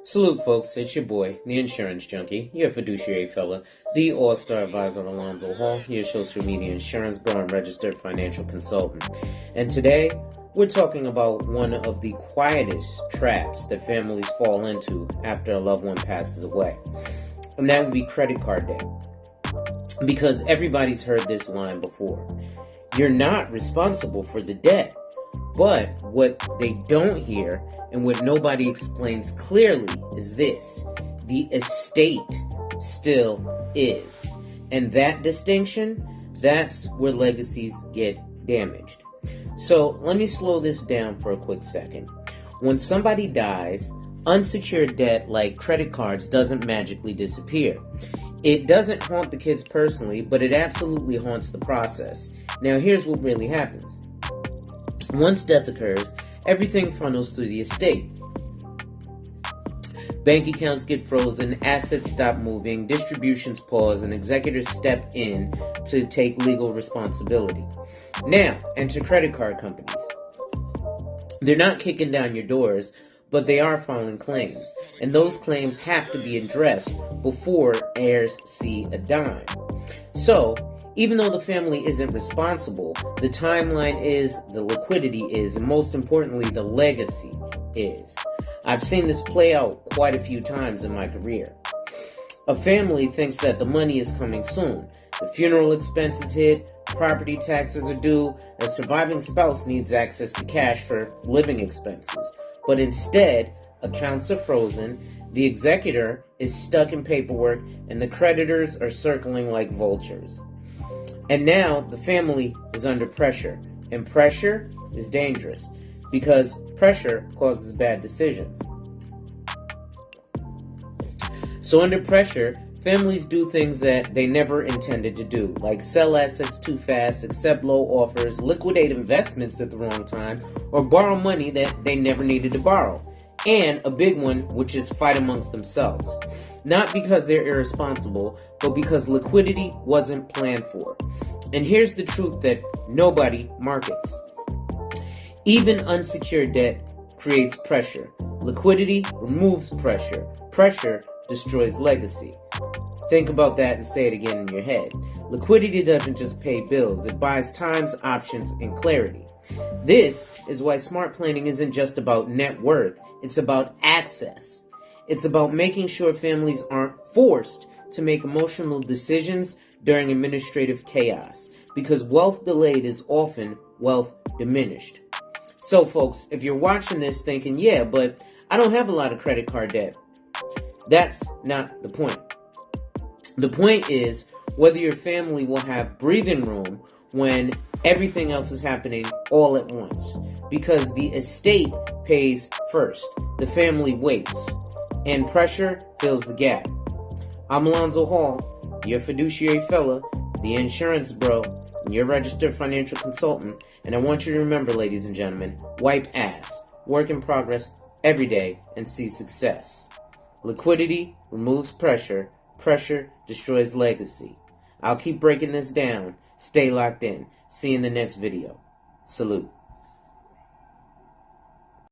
Salute, folks. It's your boy, the insurance junkie, your fiduciary fella, the all-star advisor Alonzo Hall, your social media insurance bro and registered financial consultant. And today, we're talking about one of the quietest traps that families fall into after a loved one passes away. And that would be credit card debt. Because everybody's heard this line before. You're not responsible for the debt. But what they don't hear and what nobody explains clearly is this: the estate still is. And that distinction, that's where legacies get damaged. So let me slow this down for a quick second. When somebody dies, unsecured debt like credit cards doesn't magically disappear. It doesn't haunt the kids personally, but it absolutely haunts the process. Now here's what really happens. Once death occurs, everything funnels through the estate. Bank accounts get frozen, assets stop moving, distributions pause, and executors step in to take legal responsibility. Now, enter credit card companies. They're not kicking down your doors, but they are filing claims. And those claims have to be addressed before heirs see a dime. So, even though the family isn't responsible, the timeline is, the liquidity is, and most importantly, the legacy is. I've seen this play out quite a few times in my career. A family thinks that the money is coming soon. The funeral expenses hit, property taxes are due, a surviving spouse needs access to cash for living expenses. But instead, accounts are frozen, the executor is stuck in paperwork, and the creditors are circling like vultures. And now the family is under pressure, and pressure is dangerous because pressure causes bad decisions. So under pressure, families do things that they never intended to do, like sell assets too fast, accept low offers, liquidate investments at the wrong time, or borrow money that they never needed to borrow. And a big one, which is fight amongst themselves. Not because they're irresponsible, but because liquidity wasn't planned for. And here's the truth that nobody markets. Even unsecured debt creates pressure. Liquidity removes pressure. Pressure destroys legacy. Think about that and say it again in your head. Liquidity doesn't just pay bills. It buys times, options, and clarity. This is why smart planning isn't just about net worth. It's about access. It's about making sure families aren't forced to make emotional decisions during administrative chaos, because wealth delayed is often wealth diminished. So folks, if you're watching this thinking, yeah, but I don't have a lot of credit card debt, that's not the point. The point is whether your family will have breathing room when everything else is happening all at once, because the estate pays first, the family waits, and pressure fills the gap. I'm Alonzo Hall, your fiduciary fella, the insurance bro, and your registered financial consultant, and I want you to remember, ladies and gentlemen, wipe ass, work in progress every day, and see success. Liquidity removes pressure, pressure destroys legacy. I'll keep breaking this down. Stay locked in. See you in the next video. Salute.